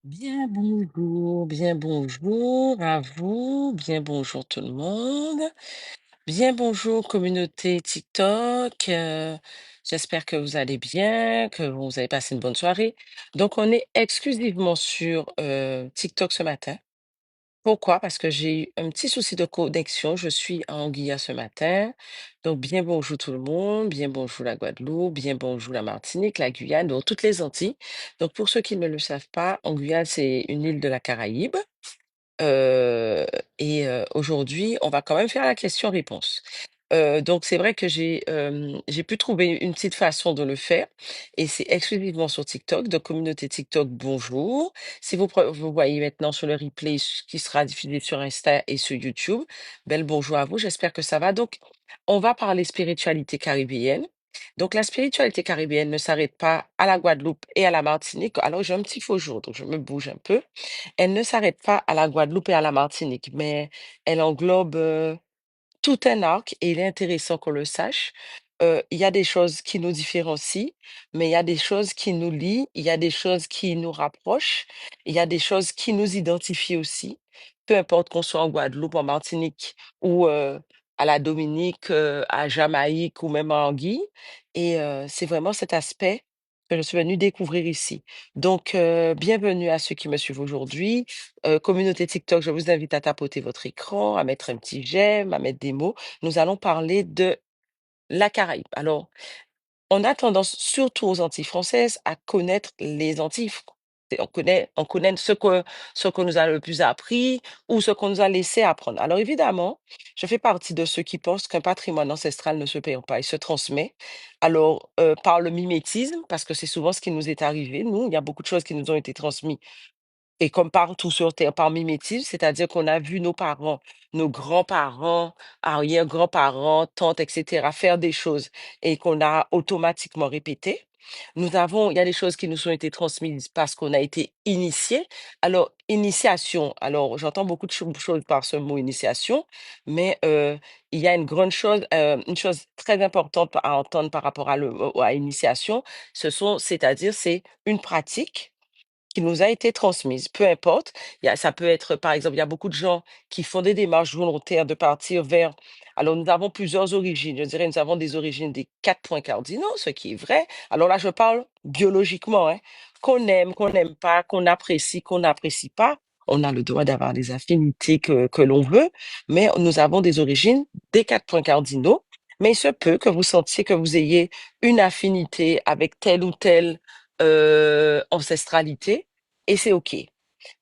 Bien bonjour à vous, bien bonjour tout le monde, bien bonjour communauté TikTok. J'espère que vous allez bien, que vous avez passé une bonne soirée. Donc, on est exclusivement sur TikTok ce matin. Pourquoi? Parce que j'ai eu un petit souci de connexion. Je suis en Guyane ce matin. Donc, bien bonjour tout le monde, bien bonjour la Guadeloupe, bien bonjour la Martinique, la Guyane, donc toutes les Antilles. Donc, pour ceux qui ne le savent pas, en Guyane, c'est une île de la Caraïbe. Heu Aujourd'hui, on va quand même faire la question-réponse. Donc c'est vrai que j'ai pu trouver une petite façon de le faire et c'est exclusivement sur TikTok, donc communauté TikTok, bonjour. Si vous voyez maintenant sur le replay qui sera diffusé sur Insta et sur YouTube, bel bonjour à vous, j'espère que ça va. Donc on va parler spiritualité caribéenne. Donc la spiritualité caribéenne ne s'arrête pas à la Guadeloupe et à la Martinique. Alors j'ai un petit faux jour, donc je me bouge un peu. Elle ne s'arrête pas à la Guadeloupe et à la Martinique, mais elle englobe, tout un arc et il est intéressant qu'on le sache. Il y a des choses qui nous différencient, mais il y a des choses qui nous lient, il y a des choses qui nous rapprochent, il y a des choses qui nous identifient aussi. Peu importe qu'on soit en Guadeloupe, en Martinique ou, à la Dominique, à Jamaïque ou même à Anguille et c'est vraiment cet aspect que je suis venue découvrir ici. Donc, bienvenue à ceux qui me suivent aujourd'hui. Communauté TikTok, je vous invite à tapoter votre écran, à mettre un petit j'aime, à mettre des mots. Nous allons parler de la Caraïbe. Alors, on a tendance, surtout aux Antilles françaises, à connaître les Antilles. On connaît ce que nous a le plus appris ou ce qu'on nous a laissé apprendre. Alors évidemment, je fais partie de ceux qui pensent qu'un patrimoine ancestral ne se perd pas, il se transmet. Alors, par le mimétisme, parce que c'est souvent ce qui nous est arrivé, nous, il y a beaucoup de choses qui nous ont été transmises et comme partout sur terre, par mimétisme, c'est-à-dire qu'on a vu nos parents, nos grands-parents, arrière-grands-parents, tantes, et cetera, faire des choses et qu'on a automatiquement répété. Il y a des choses qui nous ont été transmises parce qu'on a été initiés. Alors, initiation, alors j'entends beaucoup de choses par ce mot initiation, mais il y a une chose très importante à entendre par rapport à initiation, c'est-à-dire c'est une pratique qui nous a été transmise, peu importe. Ça peut être, par exemple, il y a beaucoup de gens qui font des démarches volontaires de partir vers. Alors, nous avons plusieurs origines. Je dirais, nous avons des origines des 4 points cardinaux, ce qui est vrai. Alors là, je parle biologiquement, hein. Qu'on aime, qu'on n'aime pas, qu'on n'apprécie pas. On a le droit d'avoir des affinités que l'on veut, mais nous avons des origines des 4 points cardinaux. Mais il se peut que vous sentiez que vous ayez une affinité avec telle ou telle ancestralité et c'est OK.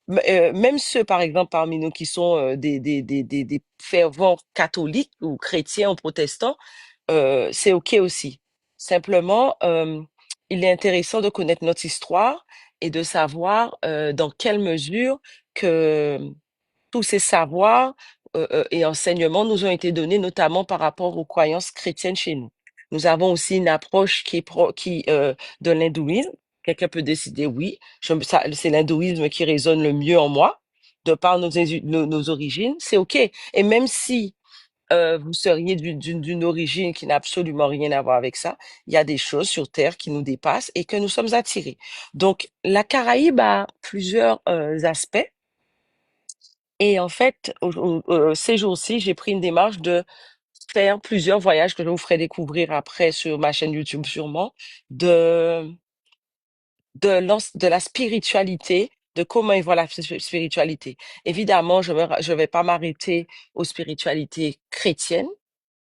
Même ceux, par exemple, parmi nous qui sont des fervents catholiques ou chrétiens ou protestants, c'est OK aussi. Simplement, il est intéressant de connaître notre histoire et de savoir dans quelle mesure que tous ces savoirs et enseignements nous ont été donnés, notamment par rapport aux croyances chrétiennes chez nous. Nous avons aussi une approche de l'hindouisme. Quelqu'un peut décider, oui, c'est l'hindouisme qui résonne le mieux en moi, de par nos origines, c'est OK. Et même si vous seriez d'une origine qui n'a absolument rien à voir avec ça, il y a des choses sur Terre qui nous dépassent et que nous sommes attirés. Donc, la Caraïbe a plusieurs aspects. Et en fait, ces jours-ci, j'ai pris une démarche de faire plusieurs voyages que je vous ferai découvrir après sur ma chaîne YouTube sûrement, de, de la spiritualité, de comment ils voient la spiritualité. Évidemment, je vais pas m'arrêter aux spiritualités chrétiennes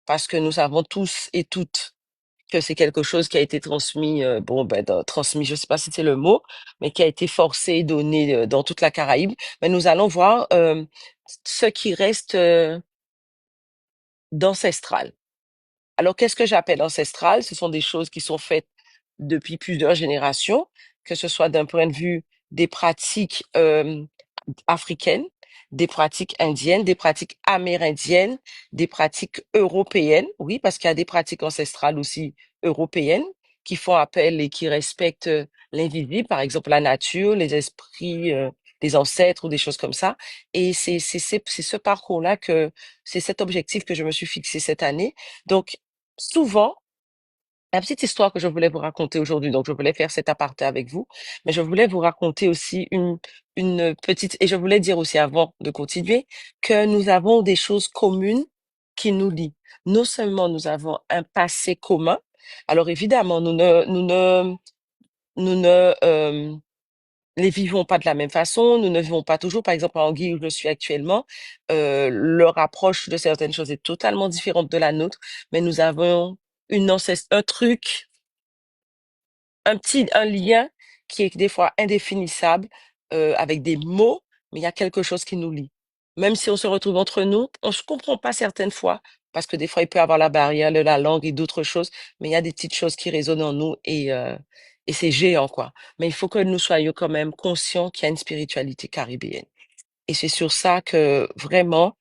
parce que nous savons tous et toutes que c'est quelque chose qui a été transmis, transmis, je sais pas si c'est le mot, mais qui a été forcé et donné dans toute la Caraïbe. Mais nous allons voir ce qui reste d'ancestral. Alors, qu'est-ce que j'appelle ancestral? Ce sont des choses qui sont faites depuis plusieurs générations, que ce soit d'un point de vue des pratiques africaines, des pratiques indiennes, des pratiques amérindiennes, des pratiques européennes. Oui, parce qu'il y a des pratiques ancestrales aussi européennes qui font appel et qui respectent l'invisible, par exemple la nature, les esprits, des ancêtres ou des choses comme ça. Et c'est ce parcours-là c'est cet objectif que je me suis fixé cette année. Donc, souvent, La petite histoire que je voulais vous raconter aujourd'hui, donc je voulais faire cet aparté avec vous, mais je voulais vous raconter aussi une petite, et je voulais dire aussi avant de continuer, que nous avons des choses communes qui nous lient. Non seulement nous avons un passé commun, alors évidemment, nous ne, les vivons pas de la même façon, nous ne vivons pas toujours. Par exemple, en Guy, où je suis actuellement, leur approche de certaines choses est totalement différente de la nôtre, mais nous avons un truc, un lien qui est des fois indéfinissable, avec des mots, mais il y a quelque chose qui nous lie. Même si on se retrouve entre nous, on se comprend pas certaines fois, parce que des fois, il peut y avoir la barrière de la langue et d'autres choses, mais il y a des petites choses qui résonnent en nous et c'est géant, quoi. Mais il faut que nous soyons quand même conscients qu'il y a une spiritualité caribéenne. Et c'est sur ça que vraiment,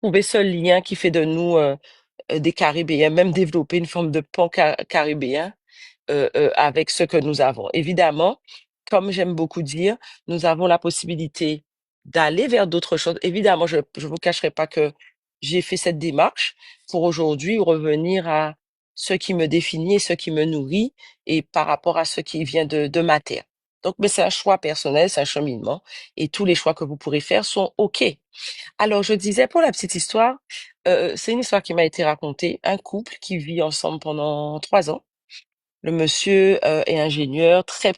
trouver ce lien qui fait de nous des Caribéens, même développer une forme de pan caribéen, avec ce que nous avons. Évidemment, comme j'aime beaucoup dire, nous avons la possibilité d'aller vers d'autres choses. Évidemment, je ne vous cacherai pas que j'ai fait cette démarche pour aujourd'hui revenir à ce qui me définit et ce qui me nourrit et par rapport à ce qui vient de ma terre. Donc, mais c'est un choix personnel, c'est un cheminement et tous les choix que vous pourrez faire sont OK. Alors, je disais pour la petite histoire, c'est une histoire qui m'a été racontée, un couple qui vit ensemble pendant 3 ans. Le monsieur, est ingénieur, très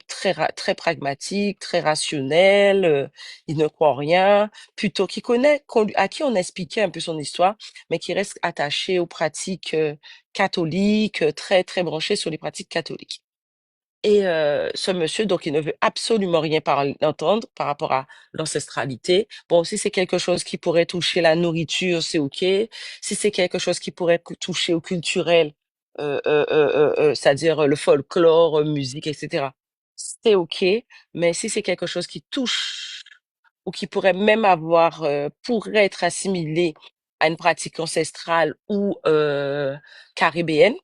pragmatique, très rationnel, il ne croit en rien, plutôt qui connaît à qui on a expliqué un peu son histoire, mais qui reste attaché aux pratiques, catholiques, très branché sur les pratiques catholiques. Et ce monsieur, donc, il ne veut absolument rien entendre par rapport à l'ancestralité. Bon, si c'est quelque chose qui pourrait toucher la nourriture, c'est OK. Si c'est quelque chose qui pourrait toucher au culturel, c'est-à-dire le folklore, musique, etc., c'est OK. Mais si c'est quelque chose qui touche ou qui pourrait même pourrait être assimilé à une pratique ancestrale ou caribéenne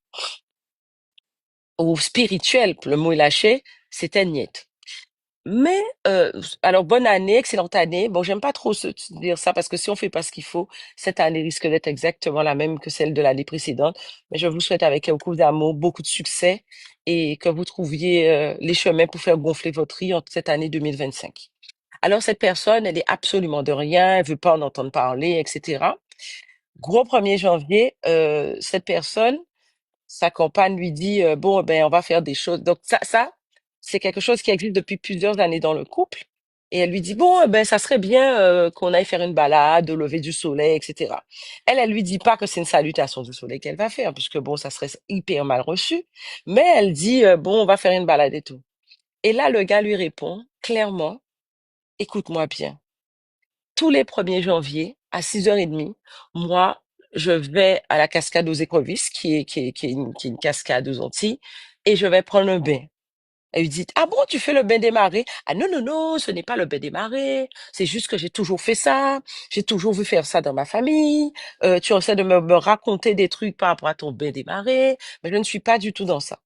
ou spirituelle, le mot est lâché, c'était niet. Mais, alors bonne année, excellente année. Bon, j'aime pas trop dire ça parce que si on fait pas ce qu'il faut, cette année risque d'être exactement la même que celle de l'année précédente. Mais je vous souhaite avec beaucoup d'amour, beaucoup de succès et que vous trouviez les chemins pour faire gonfler votre riz en cette année 2025. Alors cette personne, elle est absolument de rien, elle veut pas en entendre parler, etc. Gros 1er janvier, cette personne, sa compagne lui dit, bon, ben, on va faire des choses. Donc c'est quelque chose qui existe depuis plusieurs années dans le couple. Et elle lui dit, bon, ben, ça serait bien qu'on aille faire une balade au lever du soleil, etc. Elle lui dit pas que c'est une salutation du soleil qu'elle va faire, puisque bon, ça serait hyper mal reçu. Mais elle dit, bon, on va faire une balade et tout. Et là, le gars lui répond clairement, écoute-moi bien. Tous les 1er janvier, à 6h30, moi, je vais à la cascade aux Écrevisses, qui est une cascade aux Antilles, et je vais prendre un bain. Elle lui dit, ah bon, tu fais le bain des marées? Ah non, non, non, ce n'est pas le bain des marées. C'est juste que j'ai toujours fait ça. J'ai toujours vu faire ça dans ma famille. Tu essaies de me raconter des trucs par rapport à ton bain des marées, mais je ne suis pas du tout dans ça.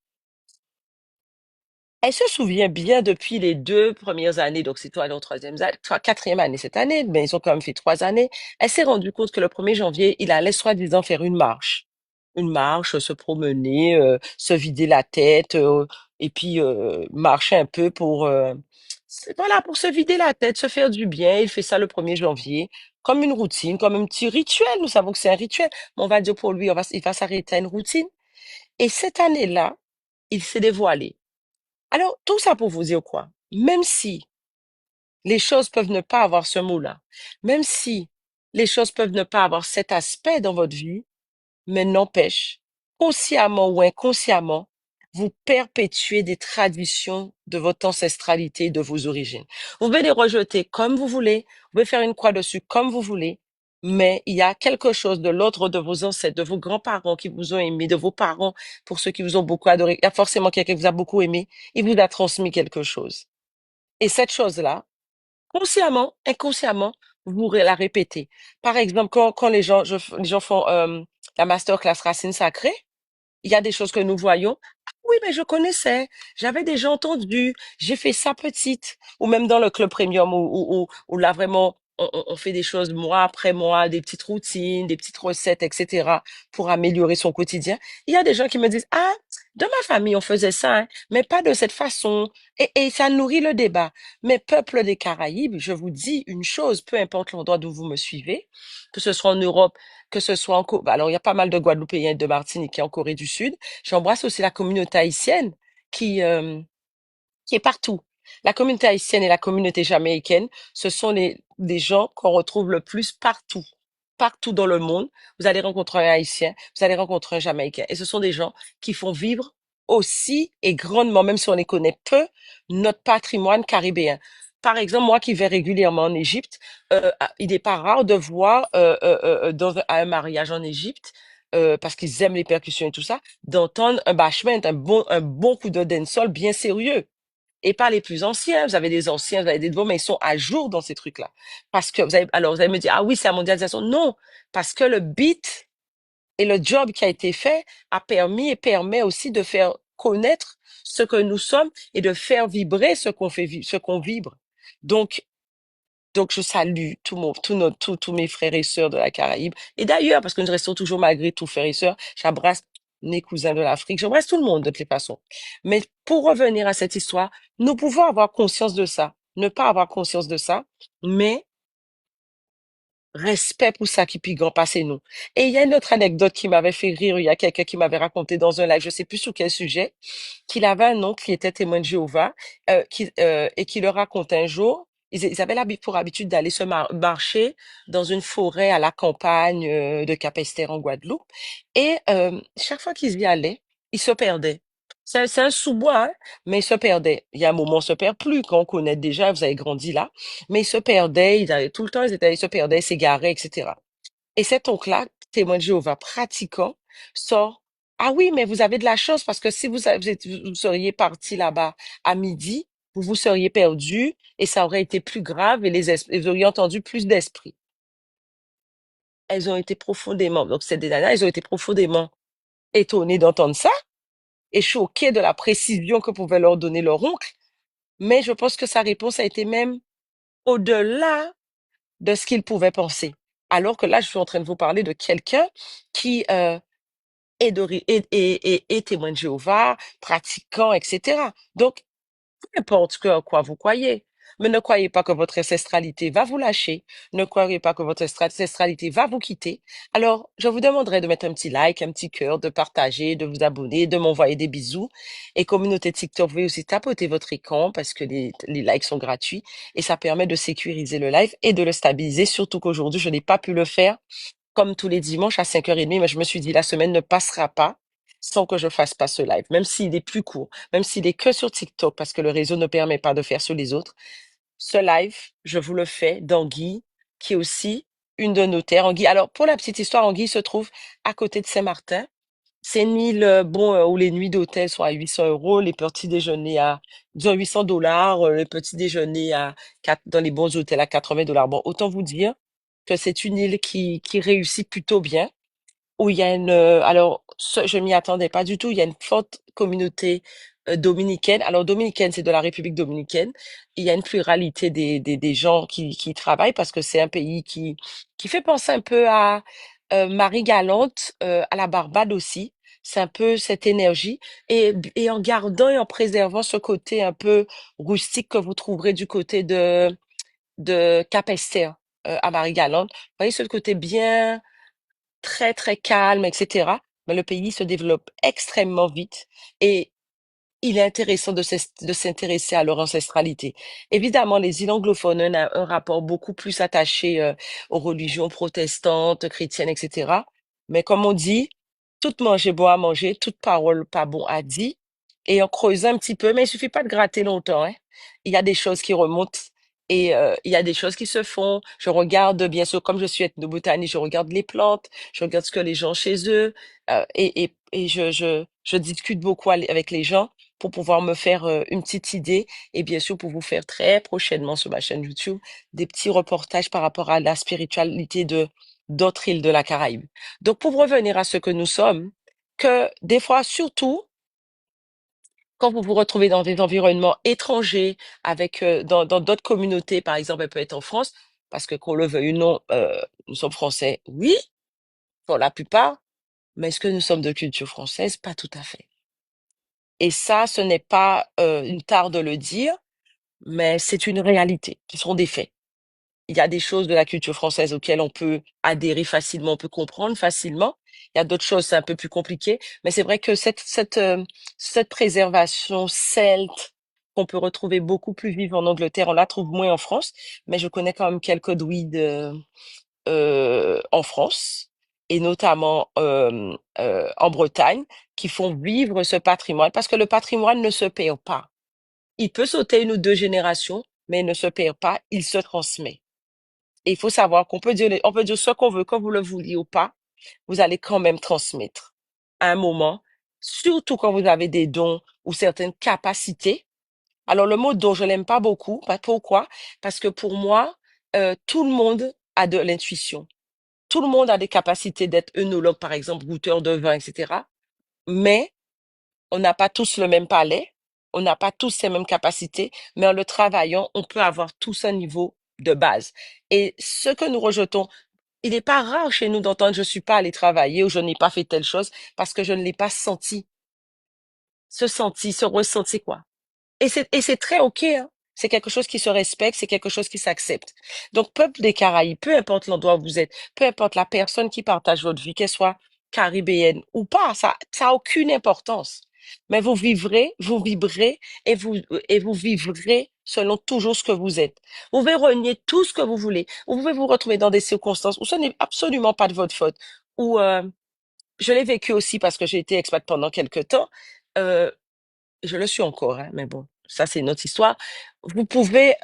Elle se souvient bien depuis les 2 premières années, donc c'est toi la troisième année, 4e année cette année, mais ils ont quand même fait 3 années. Elle s'est rendue compte que le 1er janvier, il allait soi-disant faire une marche. Une marche, se promener, se vider la tête, et puis marcher un peu voilà, pour se vider la tête, se faire du bien. Il fait ça le 1er janvier, comme une routine, comme un petit rituel. Nous savons que c'est un rituel, mais on va dire pour lui, il va s'arrêter à une routine. Et cette année-là, il s'est dévoilé. Alors, tout ça pour vous dire quoi? Même si les choses peuvent ne pas avoir ce mot-là, même si les choses peuvent ne pas avoir cet aspect dans votre vie, mais n'empêche, consciemment ou inconsciemment, vous perpétuez des traditions de votre ancestralité, de vos origines. Vous pouvez les rejeter comme vous voulez, vous pouvez faire une croix dessus comme vous voulez, mais il y a quelque chose de l'ordre de vos ancêtres, de vos grands-parents qui vous ont aimé, de vos parents, pour ceux qui vous ont beaucoup adoré. Il y a forcément quelqu'un qui vous a beaucoup aimé, il vous a transmis quelque chose. Et cette chose-là, consciemment, inconsciemment, vous la répétez. Par exemple, quand les gens font la masterclass Racines Sacrées, il y a des choses que nous voyons. Ah oui, mais je connaissais, j'avais déjà entendu, j'ai fait ça petite. Ou même dans le club premium où là vraiment, on fait des choses mois après mois, des petites routines, des petites recettes, etc., pour améliorer son quotidien. Il y a des gens qui me disent, ah, dans ma famille, on faisait ça, hein, mais pas de cette façon. Et ça nourrit le débat. Mais peuple des Caraïbes, je vous dis une chose, peu importe l'endroit d'où vous me suivez, que ce soit en Europe, que ce soit alors il y a pas mal de Guadeloupéens et de Martiniquais en Corée du Sud. J'embrasse aussi la communauté haïtienne qui, euh, qui est partout. La communauté haïtienne et la communauté jamaïcaine, ce sont des gens qu'on retrouve le plus partout. Partout dans le monde, vous allez rencontrer un Haïtien, vous allez rencontrer un Jamaïcain. Et ce sont des gens qui font vivre aussi et grandement, même si on les connaît peu, notre patrimoine caribéen. Par exemple, moi qui vais régulièrement en Égypte, il n'est pas rare de voir à un mariage en Égypte, parce qu'ils aiment les percussions et tout ça, d'entendre un bashment, un bon coup de dancehall bien sérieux et pas les plus anciens. Vous avez des anciens, vous avez des nouveaux, mais ils sont à jour dans ces trucs-là. Parce que alors vous allez me dire, ah oui, c'est la mondialisation. Non, parce que le beat et le job qui a été fait a permis et permet aussi de faire connaître ce que nous sommes et de faire vibrer ce qu'on vibre. Donc, donc, je salue tous mes frères et sœurs de la Caraïbe. Et d'ailleurs, parce que nous restons toujours malgré tout frères et sœurs, j'embrasse mes cousins de l'Afrique, j'embrasse tout le monde de toutes les façons. Mais pour revenir à cette histoire, nous pouvons avoir conscience de ça, ne pas avoir conscience de ça, mais respect pour ça qui puis grand passer nous. Et il y a une autre anecdote qui m'avait fait rire, il y a quelqu'un qui m'avait raconté dans un live, je sais plus sur quel sujet, qu'il avait un oncle qui était témoin de Jéhovah et qui leur racontait un jour, ils avaient pour habitude d'aller marcher dans une forêt à la campagne de Capesterre en Guadeloupe. Et chaque fois qu'ils y allaient, ils se perdaient. C'est un sous-bois, hein, mais ils se perdaient. Il y a un moment, on se perd plus quand on connaît déjà, vous avez grandi là, mais ils se perdaient, tout le temps, ils se perdaient, ils s'égaraient, etc. Et cet oncle-là, témoin de Jéhovah pratiquant, sort, ah oui, mais vous avez de la chance parce que si vous seriez parti là-bas à midi, vous vous seriez perdu et ça aurait été plus grave et vous auriez entendu plus d'esprits. Elles ont été profondément, donc c'est des nanas, elles ont été profondément étonnées d'entendre ça et choquées de la précision que pouvait leur donner leur oncle. Mais je pense que sa réponse a été même au-delà de ce qu'il pouvait penser. Alors que là, je suis en train de vous parler de quelqu'un qui, et témoin de Jéhovah, pratiquant, etc. Donc, peu importe en quoi vous croyez, mais ne croyez pas que votre ancestralité va vous lâcher, ne croyez pas que votre ancestralité va vous quitter. Alors, je vous demanderai de mettre un petit like, un petit cœur, de partager, de vous abonner, de m'envoyer des bisous. Et communauté TikTok, vous pouvez aussi tapoter votre écran parce que les likes sont gratuits et ça permet de sécuriser le live et de le stabiliser, surtout qu'aujourd'hui, je n'ai pas pu le faire comme tous les dimanches à 5h30, mais je me suis dit, la semaine ne passera pas sans que je fasse pas ce live, même s'il est plus court, même s'il est que sur TikTok, parce que le réseau ne permet pas de faire sur les autres. Ce live, je vous le fais d'Anguille, qui est aussi une de nos terres. Anguille, alors, pour la petite histoire, Anguille se trouve à côté de Saint-Martin. C'est une île, où les nuits d'hôtel sont à 800 euros, les petits déjeuners à, disons, 800 dollars, les petits déjeuners dans les bons hôtels à 80 dollars. Bon, autant vous dire que c'est une île qui réussit plutôt bien où il y a je m'y attendais pas du tout, il y a une forte communauté dominicaine. Alors, dominicaine, c'est de la République dominicaine. Il y a une pluralité des gens qui travaillent parce que c'est un pays qui fait penser un peu à Marie-Galante, à la Barbade aussi. C'est un peu cette énergie et en gardant et en préservant ce côté un peu rustique que vous trouverez du côté de Cap-Esther, à Marie-Galante. Vous voyez ce côté bien très, très calme, etc. Mais le pays se développe extrêmement vite et il est intéressant de s'intéresser à leur ancestralité. Évidemment, les îles anglophones ont un rapport beaucoup plus attaché aux religions protestantes, chrétiennes, etc. Mais comme on dit, toute manger bon à manger, toute parole pas bon à dire. Et on creuse un petit peu, mais il suffit pas de gratter longtemps, hein. Il y a des choses qui remontent et il y a des choses qui se font. Je regarde, bien sûr, comme je suis ethnobotaniste, je regarde les plantes, je regarde ce que les gens chez eux et je discute beaucoup avec les gens pour pouvoir me faire une petite idée et bien sûr pour vous faire très prochainement sur ma chaîne YouTube des petits reportages par rapport à la spiritualité de d'autres îles de la Caraïbe. Donc pour revenir à ce que nous sommes, que des fois, surtout quand vous vous retrouvez dans des environnements étrangers, avec dans d'autres communautés, par exemple, elle peut être en France, parce que qu'on le veuille ou non, nous sommes français, oui, pour la plupart, mais est-ce que nous sommes de culture française? Pas tout à fait. Et ça, ce n'est pas une tare de le dire, mais c'est une réalité, ce sont des faits. Il y a des choses de la culture française auxquelles on peut adhérer facilement, on peut comprendre facilement. Il y a d'autres choses, c'est un peu plus compliqué, mais c'est vrai que cette préservation celte qu'on peut retrouver beaucoup plus vive en Angleterre, on la trouve moins en France, mais je connais quand même quelques druides en France et notamment en Bretagne qui font vivre ce patrimoine parce que le patrimoine ne se perd pas. Il peut sauter une ou deux générations, mais il ne se perd pas, il se transmet. Et il faut savoir qu'on peut dire, on peut dire ce qu'on veut, quand vous le vouliez ou pas, vous allez quand même transmettre à un moment, surtout quand vous avez des dons ou certaines capacités. Alors, le mot don, je l'aime pas beaucoup. Pourquoi? Parce que pour moi, tout le monde a de l'intuition. Tout le monde a des capacités d'être œnologue, par exemple, goûteur de vin, etc. Mais on n'a pas tous le même palais, on n'a pas tous ces mêmes capacités, mais en le travaillant, on peut avoir tous un niveau de base. Et ce que nous rejetons, il n'est pas rare chez nous d'entendre je suis pas allé travailler ou je n'ai pas fait telle chose parce que je ne l'ai pas senti. Ce ressenti, quoi. Et c'est très OK, hein. C'est quelque chose qui se respecte, c'est quelque chose qui s'accepte. Donc, peuple des Caraïbes, peu importe l'endroit où vous êtes, peu importe la personne qui partage votre vie, qu'elle soit caribéenne ou pas, ça a aucune importance. Mais vous vibrez et vous vivrez selon toujours ce que vous êtes. Vous pouvez renier tout ce que vous voulez. Vous pouvez vous retrouver dans des circonstances où ce n'est absolument pas de votre faute. Où, je l'ai vécu aussi parce que j'ai été expat pendant quelque temps. Euh, je le suis encore, hein, mais bon, ça c'est une autre histoire. Vous pouvez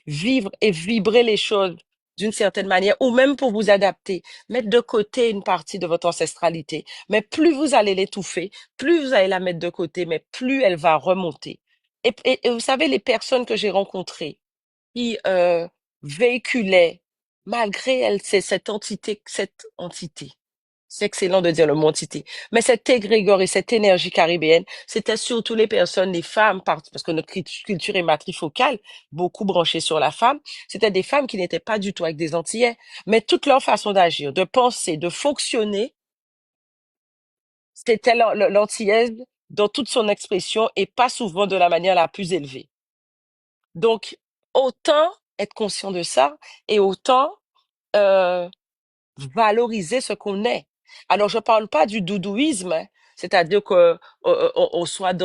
vivre et vibrer les choses d'une certaine manière, ou même pour vous adapter, mettre de côté une partie de votre ancestralité. Mais plus vous allez l'étouffer, plus vous allez la mettre de côté, mais plus elle va remonter. Et vous savez, les personnes que j'ai rencontrées qui véhiculaient, malgré elles, c'est cette entité. C'est excellent de dire le mot entité. Mais cette égrégore et cette énergie caribéenne, c'était surtout les personnes, les femmes, parce que notre culture est matrifocale, beaucoup branchée sur la femme. C'était des femmes qui n'étaient pas du tout avec des Antillais. Mais toute leur façon d'agir, de penser, de fonctionner, c'était l'antillaise dans toute son expression et pas souvent de la manière la plus élevée. Donc, autant être conscient de ça et autant euh, valoriser ce qu'on est. Alors, je parle pas du doudouisme, hein, c'est-à-dire que on soit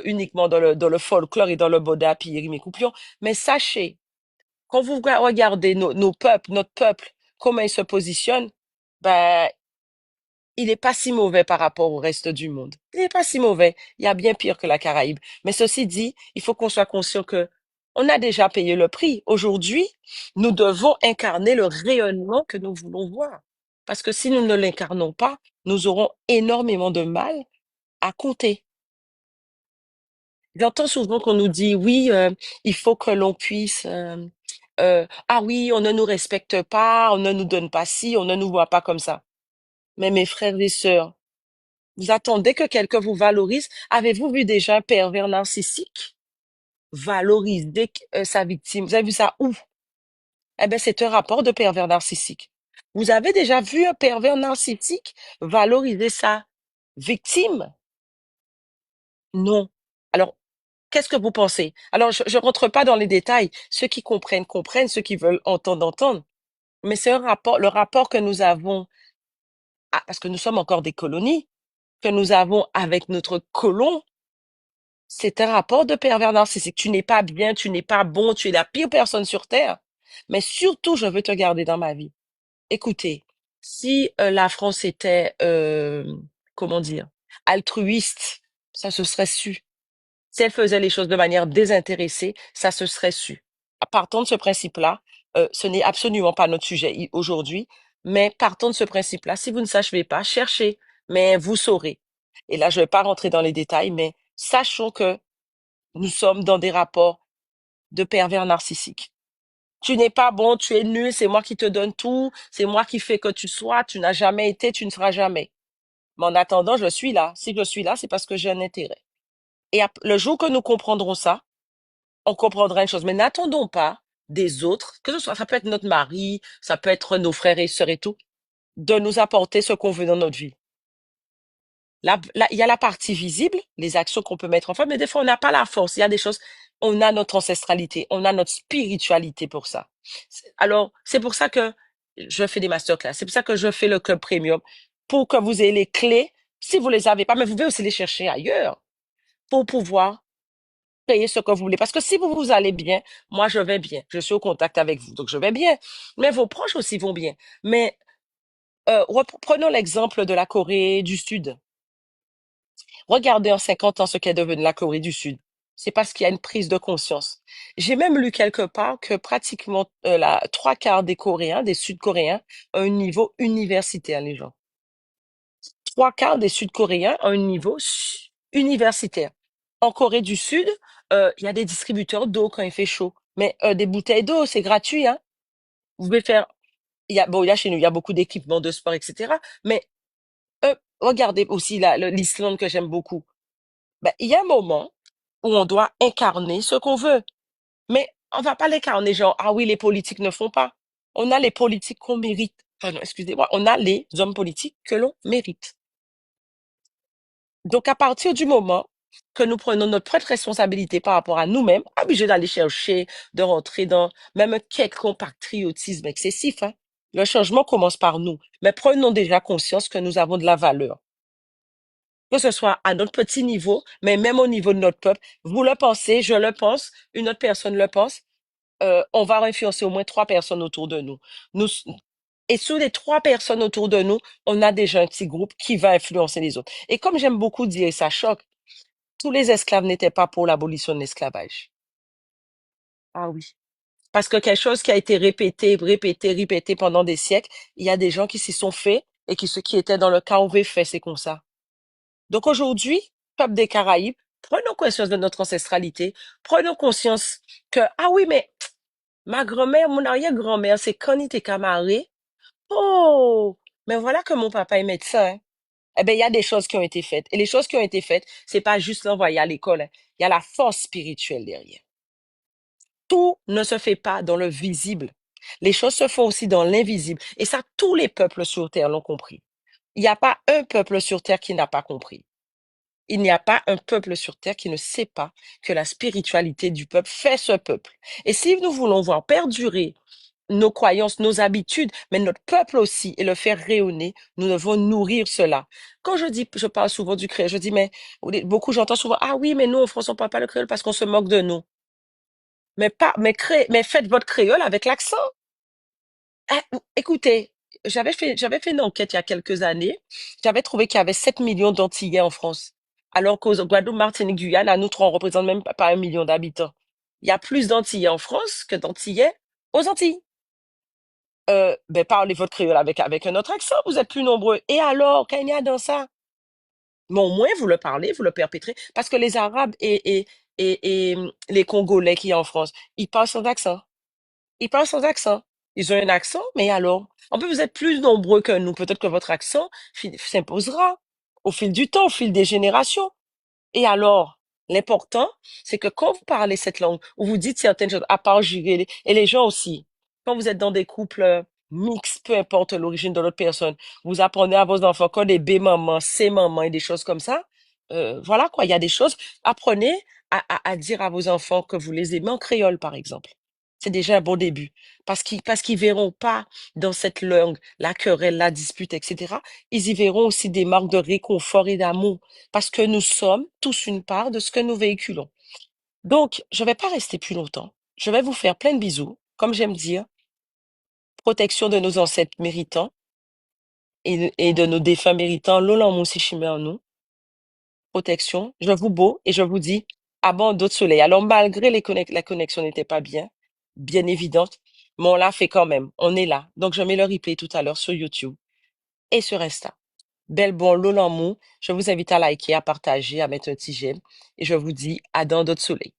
uniquement dans le folklore et dans le boda, puis Yérim et Couplion, mais sachez, quand vous regardez nos peuples, notre peuple, comment il se positionne, ben, il n'est pas si mauvais par rapport au reste du monde. Il n'est pas si mauvais. Il y a bien pire que la Caraïbe. Mais ceci dit, il faut qu'on soit conscient que on a déjà payé le prix. Aujourd'hui, nous devons incarner le rayonnement que nous voulons voir. Parce que si nous ne l'incarnons pas, nous aurons énormément de mal à compter. J'entends souvent qu'on nous dit, oui, il faut que l'on puisse, ah oui, on ne nous respecte pas, on ne nous donne pas ci, on ne nous voit pas comme ça. Mais mes frères et sœurs, vous attendez que quelqu'un vous valorise. Avez-vous vu déjà un pervers narcissique valoriser sa victime? Vous avez vu ça où? Eh bien, c'est un rapport de pervers narcissique. Vous avez déjà vu un pervers narcissique valoriser sa victime? Non. Alors, qu'est-ce que vous pensez? Alors, je ne rentre pas dans les détails. Ceux qui comprennent, comprennent. Ceux qui veulent entendre, entendent. Mais c'est un rapport, le rapport que nous avons, parce que nous sommes encore des colonies, que nous avons avec notre colon. C'est un rapport de pervers narcissique. Tu n'es pas bien, tu n'es pas bon, tu es la pire personne sur Terre. Mais surtout, je veux te garder dans ma vie. Écoutez, si la France était, comment dire, altruiste, ça se serait su. Si elle faisait les choses de manière désintéressée, ça se serait su. Partons de ce principe-là, ce n'est absolument pas notre sujet aujourd'hui, mais partons de ce principe-là. Si vous ne savez pas, cherchez, mais vous saurez. Et là, je ne vais pas rentrer dans les détails, mais sachons que nous sommes dans des rapports de pervers narcissiques. Tu n'es pas bon, tu es nul, c'est moi qui te donne tout, c'est moi qui fais que tu sois, tu n'as jamais été, tu ne seras jamais. Mais en attendant, je suis là. Si je suis là, c'est parce que j'ai un intérêt. Et le jour que nous comprendrons ça, on comprendra une chose. Mais n'attendons pas des autres, que ce soit, ça peut être notre mari, ça peut être nos frères et sœurs et tout, de nous apporter ce qu'on veut dans notre vie. Là, il y a la partie visible, les actions qu'on peut mettre en place, mais des fois, on n'a pas la force. Il y a des choses, on a notre ancestralité, on a notre spiritualité pour ça. Alors, c'est pour ça que je fais des masterclass. C'est pour ça que je fais le club premium, pour que vous ayez les clés, si vous les avez pas, mais vous pouvez aussi les chercher ailleurs, pour pouvoir créer ce que vous voulez. Parce que si vous allez bien, moi, je vais bien. Je suis au contact avec vous, donc je vais bien. Mais vos proches aussi vont bien. Mais prenons l'exemple de la Corée du Sud. Regardez en 50 ans ce qu'est devenu la Corée du Sud. C'est parce qu'il y a une prise de conscience. J'ai même lu quelque part que pratiquement la trois quarts des Coréens, des Sud-Coréens, ont un niveau universitaire, les gens. Trois quarts des Sud-Coréens ont un niveau universitaire. En Corée du Sud, il y a des distributeurs d'eau quand il fait chaud. Mais des bouteilles d'eau, c'est gratuit, hein. Vous pouvez faire. Bon, il y a chez nous, il y a beaucoup d'équipements de sport, etc. Mais regardez aussi l'Islande que j'aime beaucoup. Ben, il y a un moment où on doit incarner ce qu'on veut. Mais on va pas l'incarner genre, ah oui, les politiques ne font pas. On a les politiques qu'on mérite. Pardon, excusez-moi, on a les hommes politiques que l'on mérite. Donc, à partir du moment que nous prenons notre propre responsabilité par rapport à nous-mêmes, obligé d'aller chercher, de rentrer dans même quelconque patriotisme excessif, hein. Le changement commence par nous. Mais prenons déjà conscience que nous avons de la valeur. Que ce soit à notre petit niveau, mais même au niveau de notre peuple. Vous le pensez, je le pense, une autre personne le pense. On va influencer au moins trois personnes autour de nous. Nous, et sur les trois personnes autour de nous, on a déjà un petit groupe qui va influencer les autres. Et comme j'aime beaucoup dire, et ça choque, tous les esclaves n'étaient pas pour l'abolition de l'esclavage. Ah oui. Parce que quelque chose qui a été répété, répété, répété pendant des siècles, il y a des gens qui s'y sont faits et qui, ceux qui étaient dans le cas, ont fait, c'est comme ça. Donc aujourd'hui, peuple des Caraïbes, prenons conscience de notre ancestralité, prenons conscience que, ah oui, mais ma grand-mère, mon arrière-grand-mère, c'est Connie Camaré. Oh, mais voilà que mon papa est médecin, hein. Eh bien, il y a des choses qui ont été faites. Et les choses qui ont été faites, c'est pas juste l'envoyer à l'école, hein. Il y a la force spirituelle derrière. Tout ne se fait pas dans le visible. Les choses se font aussi dans l'invisible. Et ça, tous les peuples sur Terre l'ont compris. Il n'y a pas un peuple sur Terre qui n'a pas compris. Il n'y a pas un peuple sur Terre qui ne sait pas que la spiritualité du peuple fait ce peuple. Et si nous voulons voir perdurer nos croyances, nos habitudes, mais notre peuple aussi, et le faire rayonner, nous devons nourrir cela. Quand je dis, je parle souvent du créole, je dis, mais beaucoup, j'entends souvent, ah oui, mais nous, en France, on parle pas le créole parce qu'on se moque de nous. Mais pas, mais faites votre créole avec l'accent. Ah, écoutez, j'avais fait une enquête il y a quelques années. J'avais trouvé qu'il y avait 7 millions d'Antillais en France. Alors qu'aux Guadeloupe, Martinique, Guyane, à nous trois, on représente même pas 1 million d'habitants. Il y a plus d'Antillais en France que d'Antillais aux Antilles. Ben, parlez votre créole avec un autre accent, vous êtes plus nombreux. Et alors, qu'il y a dans ça? Mais au moins, vous le parlez, vous le perpétrez. Parce que les Arabes et les Congolais qui sont en France, ils parlent sans accent. Ils parlent sans accent. Ils ont un accent, mais alors? En plus, vous êtes plus nombreux que nous. Peut-être que votre accent s'imposera au fil du temps, au fil des générations. Et alors, l'important, c'est que quand vous parlez cette langue, ou vous dites certaines choses, à part jurer, et les gens aussi, quand vous êtes dans des couples mixtes, peu importe l'origine de l'autre personne, vous apprenez à vos enfants quand des B-mamans, C-mamans et des choses comme ça. Voilà quoi, il y a des choses. Apprenez à dire à vos enfants que vous les aimez en créole, par exemple. C'est déjà un bon début. Parce qu'ils verront pas dans cette langue la querelle, la dispute, etc. Ils y verront aussi des marques de réconfort et d'amour parce que nous sommes tous une part de ce que nous véhiculons. Donc, je ne vais pas rester plus longtemps. Je vais vous faire plein de bisous. Comme j'aime dire, protection de nos ancêtres méritants et de nos défunts méritants. Lola Moussichime en nous. Protection. Je vous beau et je vous dis à bon d'autres soleil. Alors, malgré la connexion n'était pas bien évidente, mais on l'a fait quand même. On est là. Donc, je mets le replay tout à l'heure sur YouTube et sur Insta. Belle bon Lola Mou. Je vous invite à liker, à partager, à mettre un petit j'aime et je vous dis à dans d'autres soleils.